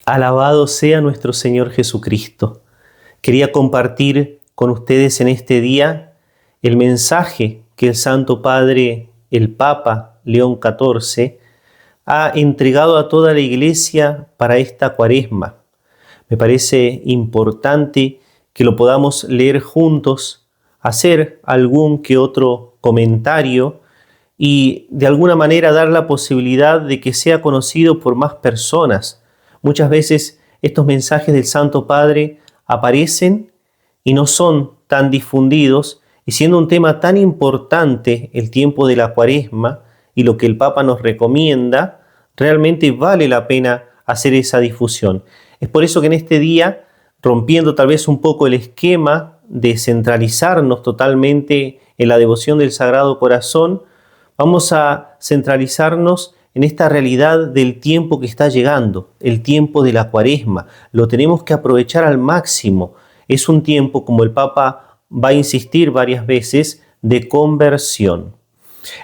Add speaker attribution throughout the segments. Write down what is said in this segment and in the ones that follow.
Speaker 1: Alabado sea nuestro Señor Jesucristo. Quería compartir con ustedes en este día el mensaje que el Santo Padre, el Papa León XIV, ha entregado a toda la Iglesia para esta Cuaresma. Me parece importante que lo podamos leer juntos, hacer algún que otro comentario y de alguna manera dar la posibilidad de que sea conocido por más personas. Muchas veces estos mensajes del Santo Padre aparecen y no son tan difundidos, y siendo un tema tan importante el tiempo de la Cuaresma y lo que el Papa nos recomienda, realmente vale la pena hacer esa difusión. Es por eso que en este día, rompiendo tal vez un poco el esquema de centralizarnos totalmente en la devoción del Sagrado Corazón, vamos a centralizarnos en esta realidad del tiempo que está llegando, el tiempo de la Cuaresma. Lo tenemos que aprovechar al máximo. Es un tiempo, como el Papa va a insistir varias veces, de conversión.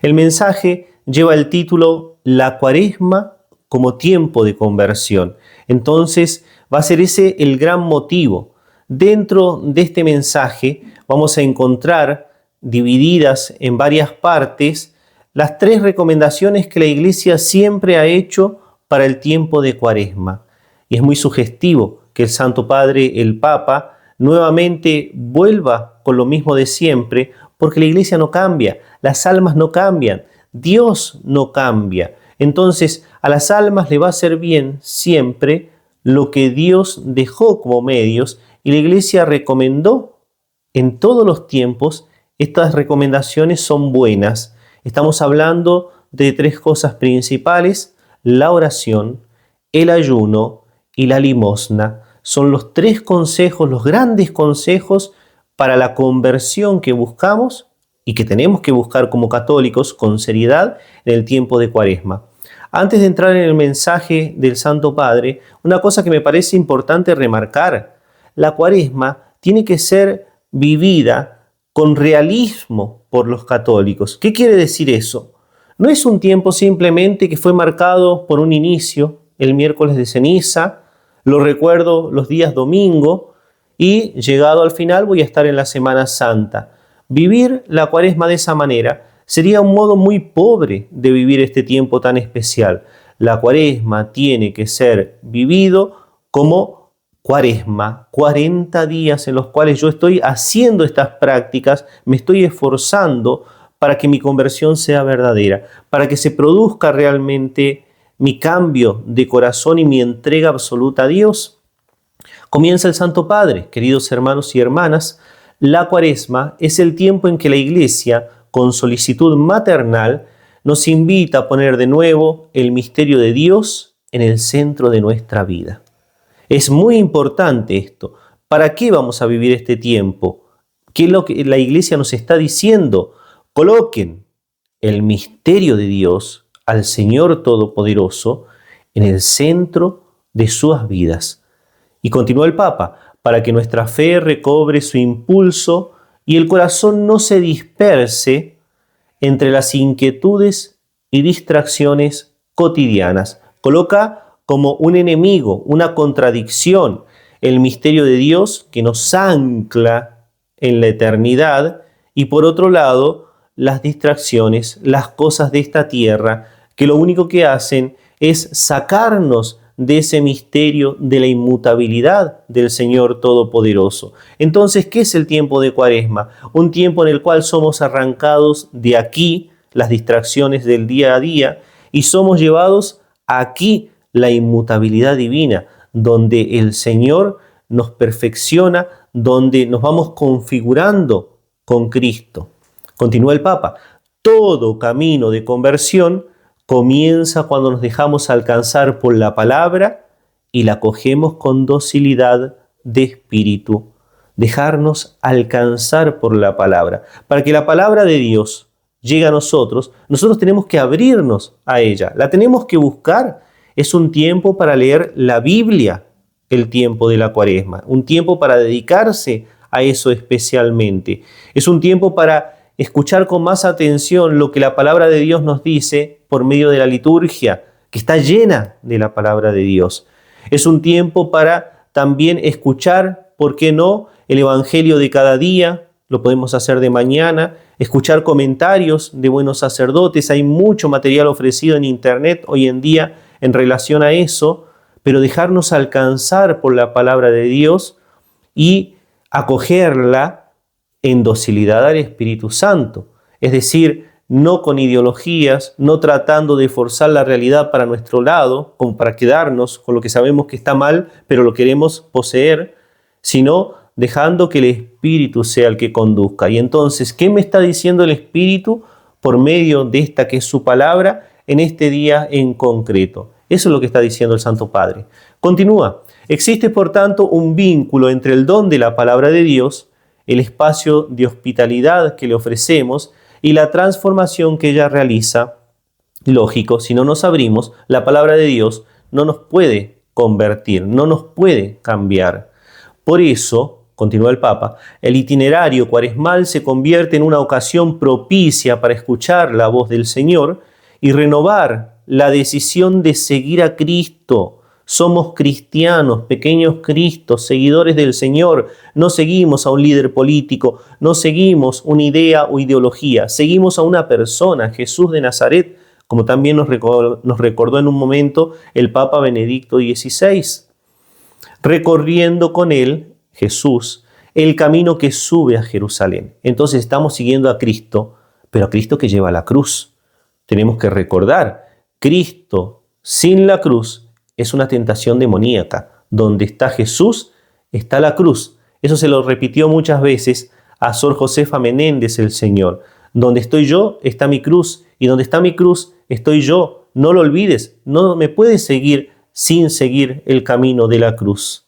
Speaker 1: El mensaje lleva el título La Cuaresma como tiempo de conversión. Entonces va a ser ese el gran motivo. Dentro de este mensaje vamos a encontrar, divididas en varias partes, las 3 recomendaciones que la Iglesia siempre ha hecho para el tiempo de Cuaresma. Y es muy sugestivo que el Santo Padre, el Papa, nuevamente vuelva con lo mismo de siempre, porque la Iglesia no cambia, las almas no cambian, Dios no cambia. Entonces, a las almas le va a hacer bien siempre lo que Dios dejó como medios, y la Iglesia recomendó en todos los tiempos. Estas recomendaciones son buenas. Estamos hablando de 3 cosas principales: la oración, el ayuno y la limosna. Son los 3 consejos, los grandes consejos para la conversión que buscamos y que tenemos que buscar como católicos con seriedad en el tiempo de Cuaresma. Antes de entrar en el mensaje del Santo Padre, una cosa que me parece importante remarcar: la Cuaresma tiene que ser vivida con realismo por los católicos. ¿Qué quiere decir eso? No es un tiempo simplemente que fue marcado por un inicio, el miércoles de ceniza, lo recuerdo los días domingo, y llegado al final voy a estar en la Semana Santa. Vivir la Cuaresma de esa manera sería un modo muy pobre de vivir este tiempo tan especial. La Cuaresma tiene que ser vivido como Cuaresma, 40 días en los cuales yo estoy haciendo estas prácticas, me estoy esforzando para que mi conversión sea verdadera, para que se produzca realmente mi cambio de corazón y mi entrega absoluta a Dios. Comienza el Santo Padre, queridos hermanos y hermanas. La Cuaresma es el tiempo en que la Iglesia, con solicitud maternal, nos invita a poner de nuevo el misterio de Dios en el centro de nuestra vida. Es muy importante esto. ¿Para qué vamos a vivir este tiempo? ¿Qué es lo que la Iglesia nos está diciendo? Coloquen el misterio de Dios, al Señor Todopoderoso, en el centro de sus vidas. Y continúa el Papa: para que nuestra fe recobre su impulso y el corazón no se disperse entre las inquietudes y distracciones cotidianas. Coloca como un enemigo, una contradicción, el misterio de Dios que nos ancla en la eternidad, y por otro lado, las distracciones, las cosas de esta tierra, que lo único que hacen es sacarnos de ese misterio de la inmutabilidad del Señor Todopoderoso. Entonces, ¿qué es el tiempo de Cuaresma? Un tiempo en el cual somos arrancados de aquí, las distracciones del día a día, y somos llevados aquí, la inmutabilidad divina, donde el Señor nos perfecciona, donde nos vamos configurando con Cristo. Continúa el Papa: todo camino de conversión comienza cuando nos dejamos alcanzar por la palabra y la acogemos con docilidad de espíritu. Dejarnos alcanzar por la palabra. Para que la palabra de Dios llegue a nosotros tenemos que abrirnos a ella, la tenemos que buscar. Es un tiempo para leer la Biblia, el tiempo de la Cuaresma, un tiempo para dedicarse a eso especialmente. Es un tiempo para escuchar con más atención lo que la palabra de Dios nos dice por medio de la liturgia, que está llena de la palabra de Dios. Es un tiempo para también escuchar, ¿por qué no?, el Evangelio de cada día. Lo podemos hacer de mañana, escuchar comentarios de buenos sacerdotes. Hay mucho material ofrecido en internet hoy en día en relación a eso, pero dejarnos alcanzar por la palabra de Dios y acogerla en docilidad al Espíritu Santo. Es decir, no con ideologías, no tratando de forzar la realidad para nuestro lado, como para quedarnos con lo que sabemos que está mal, pero lo queremos poseer, sino dejando que el Espíritu sea el que conduzca. Y entonces, ¿qué me está diciendo el Espíritu por medio de esta que es su palabra en este día en concreto? Eso es lo que está diciendo el Santo Padre. Continúa. Existe, por tanto, un vínculo entre el don de la palabra de Dios, el espacio de hospitalidad que le ofrecemos y la transformación que ella realiza. Lógico, si no nos abrimos, la palabra de Dios no nos puede convertir, no nos puede cambiar. Por eso, continúa el Papa, el itinerario cuaresmal se convierte en una ocasión propicia para escuchar la voz del Señor y renovar la decisión de seguir a Cristo. Somos cristianos, pequeños Cristos, seguidores del Señor. No seguimos a un líder político, no seguimos una idea o ideología, seguimos a una persona, Jesús de Nazaret, como también nos recordó en un momento el Papa Benedicto XVI. Recorriendo con él, Jesús, el camino que sube a Jerusalén. Entonces estamos siguiendo a Cristo, pero a Cristo que lleva la cruz. Tenemos que recordar, Cristo sin la cruz es una tentación demoníaca. Donde está Jesús, está la cruz. Eso se lo repitió muchas veces a Sor Josefa Menéndez el Señor. Donde estoy yo, está mi cruz. Y donde está mi cruz, estoy yo. No lo olvides, no me puedes seguir sin seguir el camino de la cruz.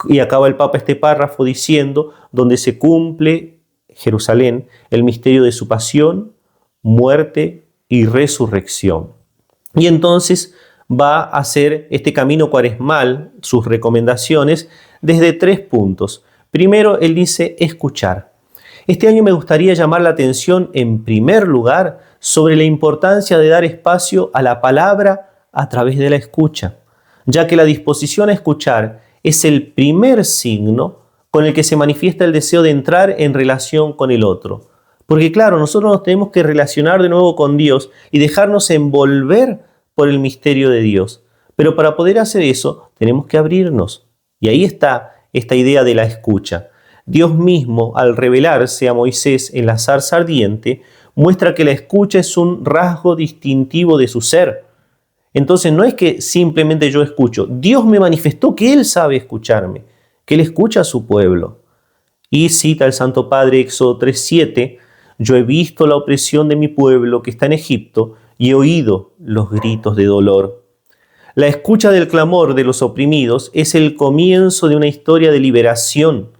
Speaker 1: Y acaba el Papa este párrafo diciendo, donde se cumple Jerusalén, el misterio de su pasión, muerte y resurrección. Y entonces va a hacer este camino cuaresmal, sus recomendaciones, desde 3 puntos. Primero, él dice escuchar. Este año me gustaría llamar la atención, en primer lugar, sobre la importancia de dar espacio a la palabra a través de la escucha, ya que la disposición a escuchar es el primer signo con el que se manifiesta el deseo de entrar en relación con el otro. Porque claro, nosotros nos tenemos que relacionar de nuevo con Dios y dejarnos envolver por el misterio de Dios. Pero para poder hacer eso, tenemos que abrirnos. Y ahí está esta idea de la escucha. Dios mismo, al revelarse a Moisés en la zarza ardiente, muestra que la escucha es un rasgo distintivo de su ser. Entonces no es que simplemente yo escucho. Dios me manifestó que Él sabe escucharme, que Él escucha a su pueblo. Y cita el Santo Padre Éxodo 3:7, yo he visto la opresión de mi pueblo que está en Egipto y he oído los gritos de dolor. La escucha del clamor de los oprimidos es el comienzo de una historia de liberación,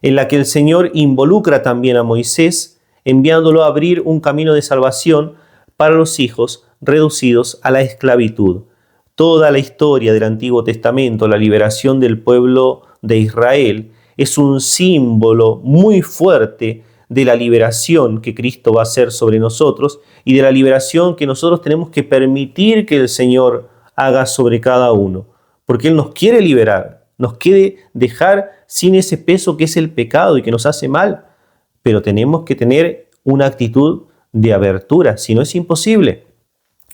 Speaker 1: en la que el Señor involucra también a Moisés, enviándolo a abrir un camino de salvación para los hijos reducidos a la esclavitud. Toda la historia del Antiguo Testamento, la liberación del pueblo de Israel, es un símbolo muy fuerte de la liberación que Cristo va a hacer sobre nosotros y de la liberación que nosotros tenemos que permitir que el Señor haga sobre cada uno, porque Él nos quiere liberar, nos quiere dejar sin ese peso que es el pecado y que nos hace mal, pero tenemos que tener una actitud de abertura, si no es imposible.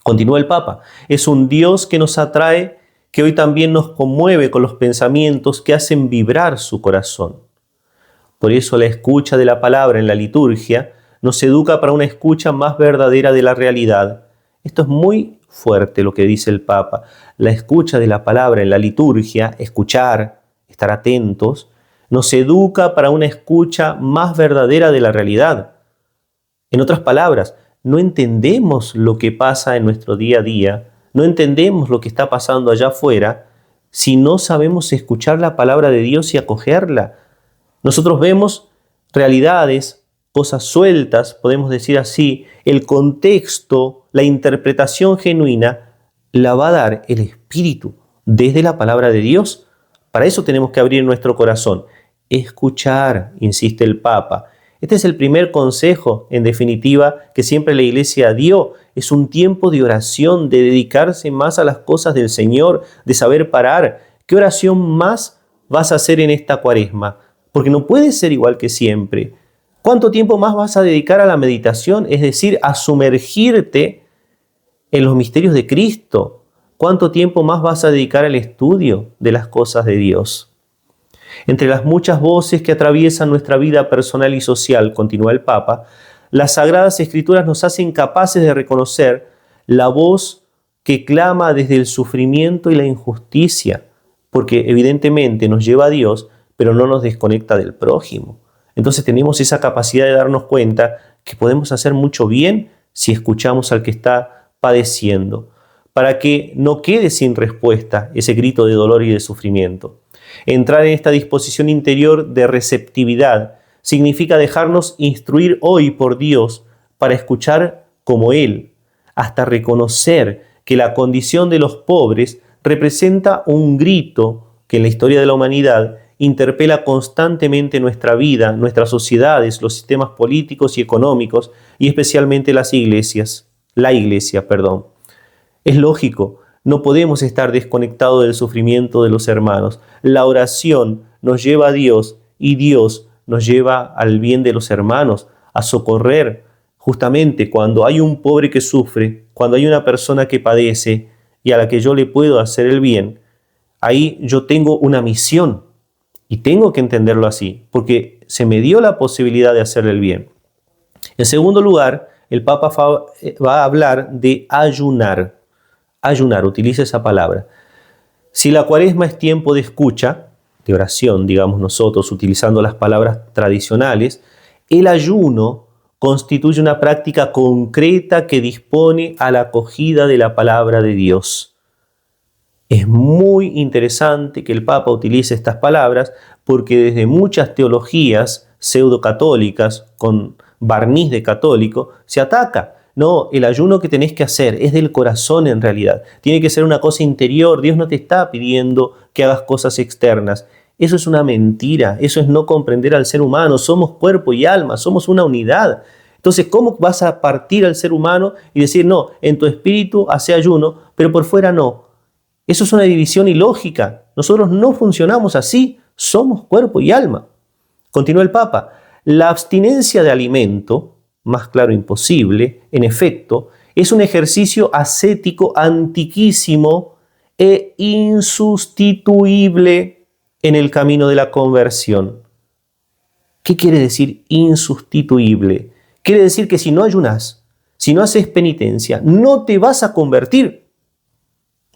Speaker 1: Continúa el Papa, es un Dios que nos atrae, que hoy también nos conmueve con los pensamientos que hacen vibrar su corazón. Por eso la escucha de la palabra en la liturgia nos educa para una escucha más verdadera de la realidad. Esto es muy fuerte lo que dice el Papa. La escucha de la palabra en la liturgia, escuchar, estar atentos, nos educa para una escucha más verdadera de la realidad. En otras palabras, no entendemos lo que pasa en nuestro día a día, no entendemos lo que está pasando allá afuera, si no sabemos escuchar la palabra de Dios y acogerla. Nosotros vemos realidades, cosas sueltas, podemos decir así, el contexto, la interpretación genuina, la va a dar el Espíritu desde la palabra de Dios. Para eso tenemos que abrir nuestro corazón. Escuchar, insiste el Papa. Este es el primer consejo, en definitiva, que siempre la Iglesia dio. Es un tiempo de oración, de dedicarse más a las cosas del Señor, de saber parar. ¿Qué oración más vas a hacer en esta Cuaresma? Porque no puede ser igual que siempre. ¿Cuánto tiempo más vas a dedicar a la meditación? Es decir, a sumergirte en los misterios de Cristo. ¿Cuánto tiempo más vas a dedicar al estudio de las cosas de Dios? Entre las muchas voces que atraviesan nuestra vida personal y social, continúa el Papa, las Sagradas Escrituras nos hacen capaces de reconocer la voz que clama desde el sufrimiento y la injusticia, porque evidentemente nos lleva a Dios, pero no nos desconecta del prójimo. Entonces tenemos esa capacidad de darnos cuenta que podemos hacer mucho bien si escuchamos al que está padeciendo, para que no quede sin respuesta ese grito de dolor y de sufrimiento. Entrar en esta disposición interior de receptividad significa dejarnos instruir hoy por Dios para escuchar como Él, hasta reconocer que la condición de los pobres representa un grito que en la historia de la humanidad interpela constantemente nuestra vida, nuestras sociedades, los sistemas políticos y económicos, y especialmente las iglesias, la iglesia. Es lógico, no podemos estar desconectados del sufrimiento de los hermanos. La oración nos lleva a Dios y Dios nos lleva al bien de los hermanos, a socorrer justamente cuando hay un pobre que sufre, cuando hay una persona que padece y a la que yo le puedo hacer el bien. Ahí yo tengo una misión y tengo que entenderlo así, porque se me dio la posibilidad de hacerle el bien. En segundo lugar, el Papa va a hablar de ayunar. Ayunar, utiliza esa palabra. Si la Cuaresma es tiempo de escucha, de oración, digamos nosotros, utilizando las palabras tradicionales, el ayuno constituye una práctica concreta que dispone a la acogida de la palabra de Dios. Es muy interesante que el Papa utilice estas palabras porque desde muchas teologías pseudo-católicas con barniz de católico se ataca. No, el ayuno que tenés que hacer es del corazón en realidad. Tiene que ser una cosa interior. Dios no te está pidiendo que hagas cosas externas. Eso es una mentira. Eso es no comprender al ser humano. Somos cuerpo y alma. Somos una unidad. Entonces, ¿cómo vas a partir al ser humano y decir, no, en tu espíritu hace ayuno, pero por fuera no? Eso es una división ilógica. Nosotros no funcionamos así. Somos cuerpo y alma. Continúa el Papa. La abstinencia de alimento, más claro imposible, en efecto, es un ejercicio ascético antiquísimo e insustituible en el camino de la conversión. ¿Qué quiere decir insustituible? Quiere decir que si no ayunas, si no haces penitencia, no te vas a convertir.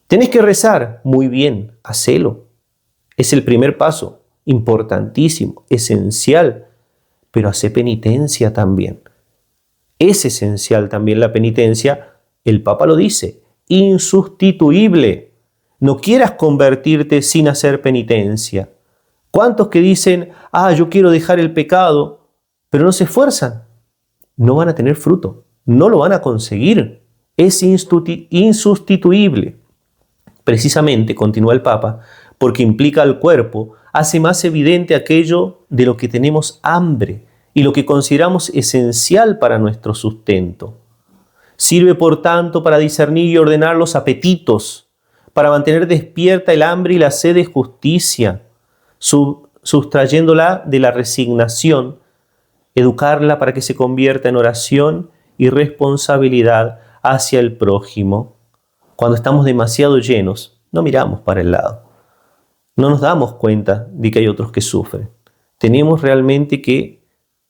Speaker 1: Tenés que rezar. Muy bien, hacelo. Es el primer paso, importantísimo, esencial, pero hace penitencia también. Es esencial también la penitencia, el Papa lo dice, insustituible. No quieras convertirte sin hacer penitencia. ¿Cuántos que dicen, yo quiero dejar el pecado, pero no se esfuerzan? No van a tener fruto, no lo van a conseguir. Es insustituible. Precisamente, continúa el Papa, porque implica al cuerpo, hace más evidente aquello de lo que tenemos hambre y lo que consideramos esencial para nuestro sustento. Sirve, por tanto, para discernir y ordenar los apetitos, para mantener despierta el hambre y la sed de justicia, sustrayéndola de la resignación, educarla para que se convierta en oración y responsabilidad hacia el prójimo. Cuando estamos demasiado llenos, no miramos para el lado. No nos damos cuenta de que hay otros que sufren. Tenemos realmente que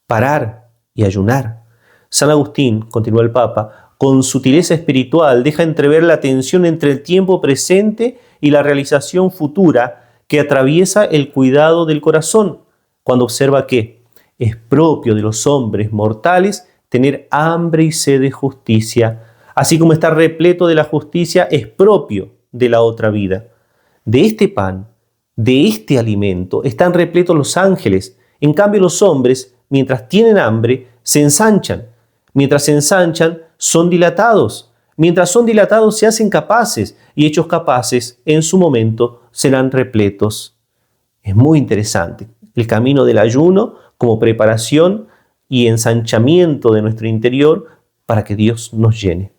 Speaker 1: parar y ayunar. San Agustín, continúa el Papa, con sutileza espiritual deja entrever la tensión entre el tiempo presente y la realización futura que atraviesa el cuidado del corazón, cuando observa que es propio de los hombres mortales tener hambre y sed de justicia, así como estar repleto de la justicia es propio de la otra vida. De este pan, de este alimento, están repletos los ángeles. En cambio, los hombres, mientras tienen hambre, se ensanchan. Mientras se ensanchan, son dilatados. Mientras son dilatados, se hacen capaces. Y hechos capaces, en su momento, serán repletos. Es muy interesante. El camino del ayuno como preparación y ensanchamiento de nuestro interior para que Dios nos llene.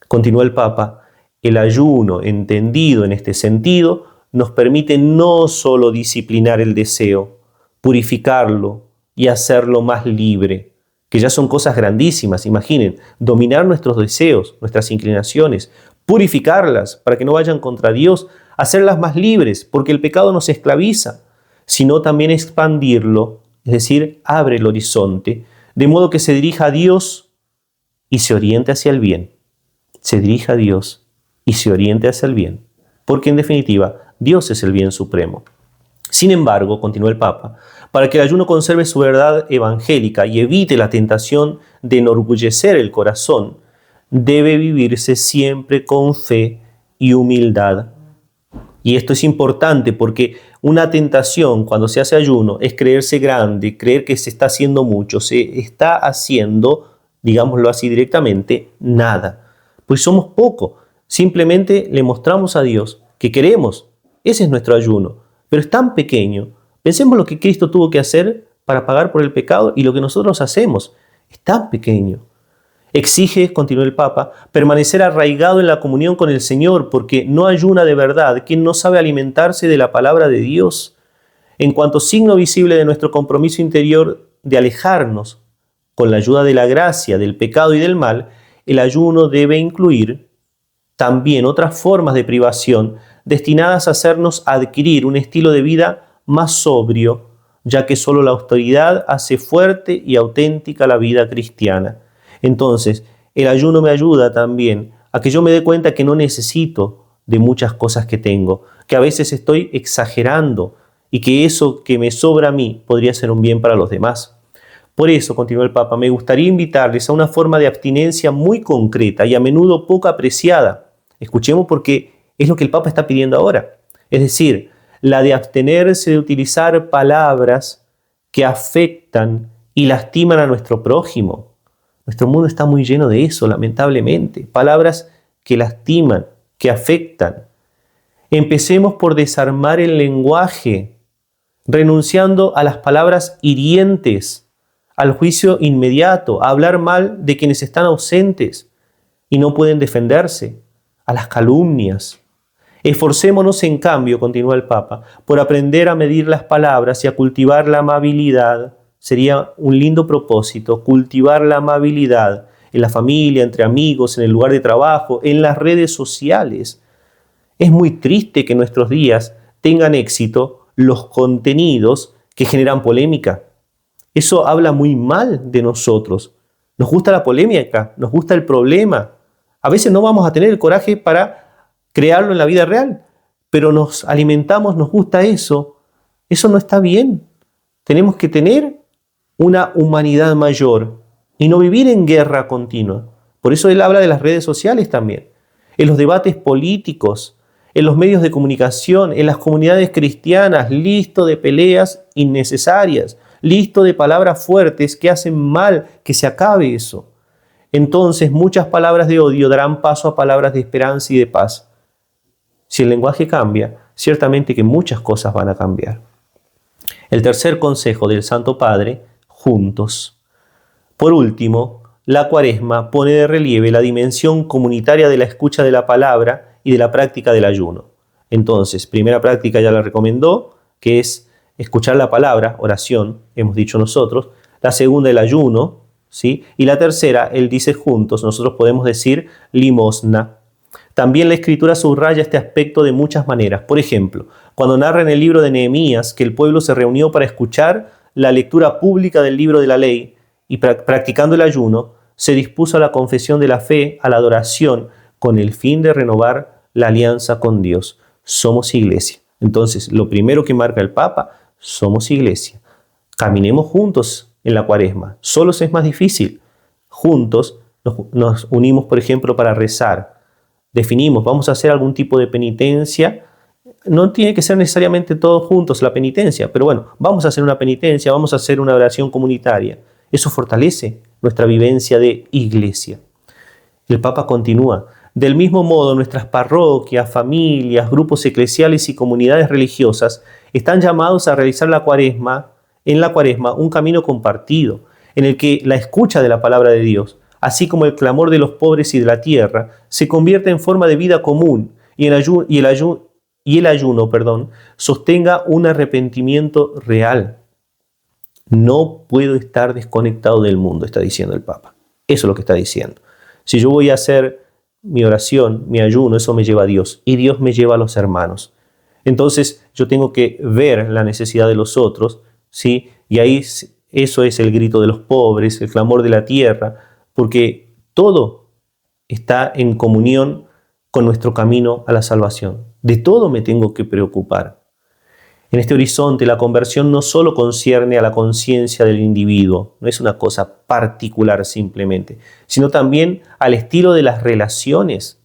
Speaker 1: Continúa el Papa, el ayuno entendido en este sentido nos permite no solo disciplinar el deseo, purificarlo y hacerlo más libre, que ya son cosas grandísimas. Imaginen, dominar nuestros deseos, nuestras inclinaciones, purificarlas para que no vayan contra Dios, hacerlas más libres, porque el pecado nos esclaviza, sino también expandirlo, es decir, abre el horizonte, de modo que se dirija a Dios y se oriente hacia el bien. Se dirija a Dios y se oriente hacia el bien, porque en definitiva, Dios es el bien supremo. Sin embargo, continuó el Papa, para que el ayuno conserve su verdad evangélica y evite la tentación de enorgullecer el corazón, debe vivirse siempre con fe y humildad. Y esto es importante porque una tentación cuando se hace ayuno es creerse grande, creer que se está haciendo mucho, se está haciendo, digámoslo así directamente, nada. Pues somos poco, simplemente le mostramos a Dios que queremos, ese es nuestro ayuno, pero es tan pequeño. Pensemos lo que Cristo tuvo que hacer para pagar por el pecado y lo que nosotros hacemos, es tan pequeño. Exige, continuó el Papa, permanecer arraigado en la comunión con el Señor, porque no ayuna de verdad quien no sabe alimentarse de la palabra de Dios. En cuanto signo visible de nuestro compromiso interior de alejarnos, con la ayuda de la gracia, del pecado y del mal, el ayuno debe incluir también otras formas de privación destinadas a hacernos adquirir un estilo de vida más sobrio, ya que solo la austeridad hace fuerte y auténtica la vida cristiana. Entonces, el ayuno me ayuda también a que yo me dé cuenta que no necesito de muchas cosas que tengo, que a veces estoy exagerando y que eso que me sobra a mí podría ser un bien para los demás. Por eso, continuó el Papa, me gustaría invitarles a una forma de abstinencia muy concreta y a menudo poco apreciada. Escuchemos porque es lo que el Papa está pidiendo ahora. Es decir, la de abstenerse de utilizar palabras que afectan y lastiman a nuestro prójimo. Nuestro mundo está muy lleno de eso, lamentablemente. Palabras que lastiman, que afectan. Empecemos por desarmar el lenguaje, renunciando a las palabras hirientes, al juicio inmediato, a hablar mal de quienes están ausentes y no pueden defenderse, a las calumnias. Esforcémonos, en cambio, continúa el Papa, por aprender a medir las palabras y a cultivar la amabilidad. Sería un lindo propósito, cultivar la amabilidad en la familia, entre amigos, en el lugar de trabajo, en las redes sociales. Es muy triste que en nuestros días tengan éxito los contenidos que generan polémica. Eso habla muy mal de nosotros. Nos gusta la polémica, nos gusta el problema. A veces no vamos a tener el coraje para crearlo en la vida real, pero nos alimentamos, nos gusta eso. Eso no está bien. Tenemos que tener una humanidad mayor y no vivir en guerra continua. Por eso él habla de las redes sociales también, en los debates políticos, en los medios de comunicación, en las comunidades cristianas, listo de peleas innecesarias, listo de palabras fuertes que hacen mal, que se acabe eso. Entonces muchas palabras de odio darán paso a palabras de esperanza y de paz. Si el lenguaje cambia, ciertamente que muchas cosas van a cambiar. El tercer consejo del Santo Padre: juntos. Por último, la Cuaresma pone de relieve la dimensión comunitaria de la escucha de la palabra y de la práctica del ayuno. Entonces, primera práctica ya la recomendó, que es escuchar la palabra, oración, hemos dicho nosotros. La segunda, el ayuno, ¿sí? Y la tercera, él dice juntos, nosotros podemos decir limosna. También la Escritura subraya este aspecto de muchas maneras. Por ejemplo, cuando narra en el libro de Nehemías que el pueblo se reunió para escuchar la lectura pública del libro de la ley y practicando el ayuno, se dispuso a la confesión de la fe, a la adoración, con el fin de renovar la alianza con Dios. Somos iglesia. Entonces, lo primero que marca el Papa, somos iglesia. Caminemos juntos en la Cuaresma. Solos es más difícil. Juntos nos unimos, por ejemplo, para rezar. Definimos, vamos a hacer algún tipo de penitencia. No tiene que ser necesariamente todos juntos la penitencia, pero bueno, vamos a hacer una penitencia, vamos a hacer una oración comunitaria. Eso fortalece nuestra vivencia de iglesia. El Papa continúa: del mismo modo, nuestras parroquias, familias, grupos eclesiales y comunidades religiosas están llamados a realizar en la Cuaresma un camino compartido, en el que la escucha de la palabra de Dios, así como el clamor de los pobres y de la tierra, se convierte en forma de vida común y el ayuno y el ayuno, perdón, sostenga un arrepentimiento real. No puedo estar desconectado del mundo, está diciendo el Papa. Eso es lo que está diciendo. Si yo voy a hacer mi oración, mi ayuno, eso me lleva a Dios y Dios me lleva a los hermanos. Entonces yo tengo que ver la necesidad de los otros, ¿sí? Y ahí eso es el grito de los pobres, el clamor de la tierra, porque todo está en comunión con nuestro camino a la salvación. De todo me tengo que preocupar. En este horizonte, la conversión no solo concierne a la conciencia del individuo, no es una cosa particular simplemente, sino también al estilo de las relaciones.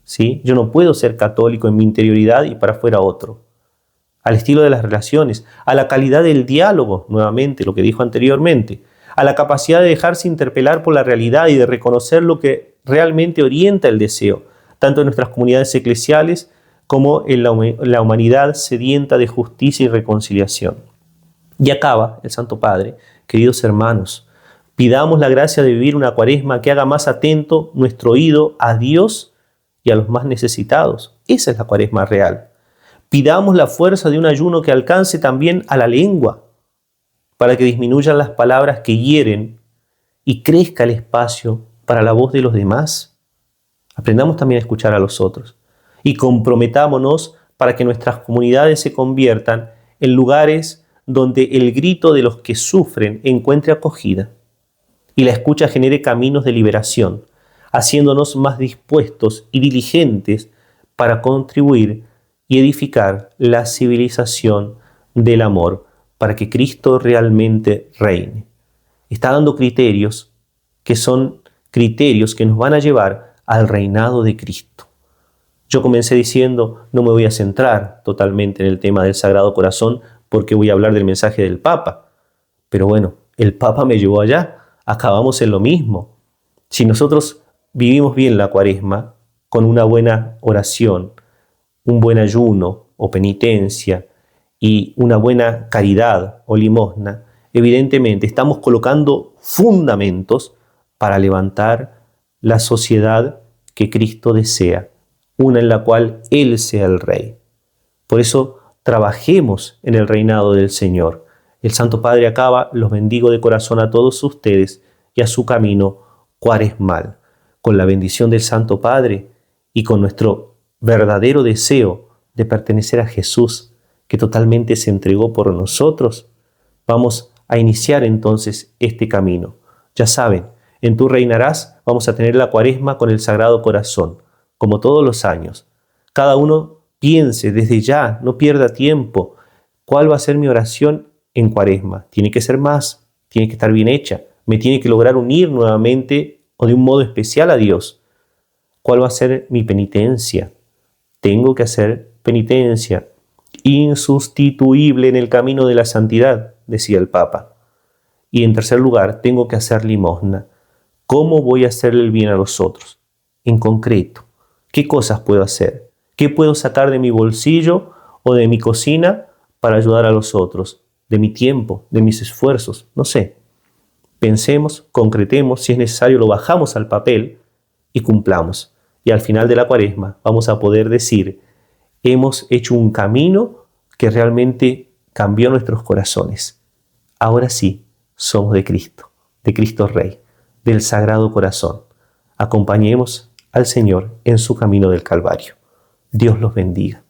Speaker 1: ¿Sí? Yo no puedo ser católico en mi interioridad y para afuera otro. Al estilo de las relaciones, a la calidad del diálogo, nuevamente lo que dijo anteriormente, a la capacidad de dejarse interpelar por la realidad y de reconocer lo que realmente orienta el deseo, tanto en nuestras comunidades eclesiales como en la humanidad sedienta de justicia y reconciliación. Y acaba el Santo Padre, queridos hermanos, pidamos la gracia de vivir una cuaresma que haga más atento nuestro oído a Dios y a los más necesitados. Esa es la cuaresma real. Pidamos la fuerza de un ayuno que alcance también a la lengua, para que disminuyan las palabras que hieren y crezca el espacio para la voz de los demás. Aprendamos también a escuchar a los otros y comprometámonos para que nuestras comunidades se conviertan en lugares donde el grito de los que sufren encuentre acogida y la escucha genere caminos de liberación, haciéndonos más dispuestos y diligentes para contribuir y edificar la civilización del amor para que Cristo realmente reine. Está dando criterios que son criterios que nos van a llevar al reinado de Cristo. Yo comencé diciendo, no me voy a centrar totalmente en el tema del Sagrado Corazón porque voy a hablar del mensaje del Papa. Pero bueno, el Papa me llevó allá, acabamos en lo mismo. Si nosotros vivimos bien la cuaresma, con una buena oración, un buen ayuno o penitencia y una buena caridad o limosna, evidentemente estamos colocando fundamentos para levantar la sociedad que Cristo desea, una en la cual Él sea el Rey. Por eso trabajemos en el reinado del Señor. El Santo Padre acaba, los bendigo de corazón a todos ustedes y a su camino cuaresmal, con la bendición del Santo Padre y con nuestro verdadero deseo de pertenecer a Jesús, que totalmente se entregó por nosotros. Vamos a iniciar entonces este camino. Ya saben, en Tú Reinarás vamos a tener la cuaresma con el Sagrado Corazón, como todos los años. Cada uno piense desde ya, no pierda tiempo, ¿cuál va a ser mi oración en cuaresma? Tiene que ser más, tiene que estar bien hecha, me tiene que lograr unir nuevamente o de un modo especial a Dios. ¿Cuál va a ser mi penitencia? Tengo que hacer penitencia, insustituible en el camino de la santidad, decía el Papa. Y en tercer lugar, tengo que hacer limosna. ¿Cómo voy a hacerle el bien a los otros? En concreto, ¿qué cosas puedo hacer? ¿Qué puedo sacar de mi bolsillo o de mi cocina para ayudar a los otros? De mi tiempo, de mis esfuerzos, no sé. Pensemos, concretemos, si es necesario lo bajamos al papel y cumplamos. Y al final de la cuaresma vamos a poder decir, hemos hecho un camino que realmente cambió nuestros corazones. Ahora sí, somos de Cristo Rey, del Sagrado Corazón. Acompañemos al Señor en su camino del Calvario. Dios los bendiga.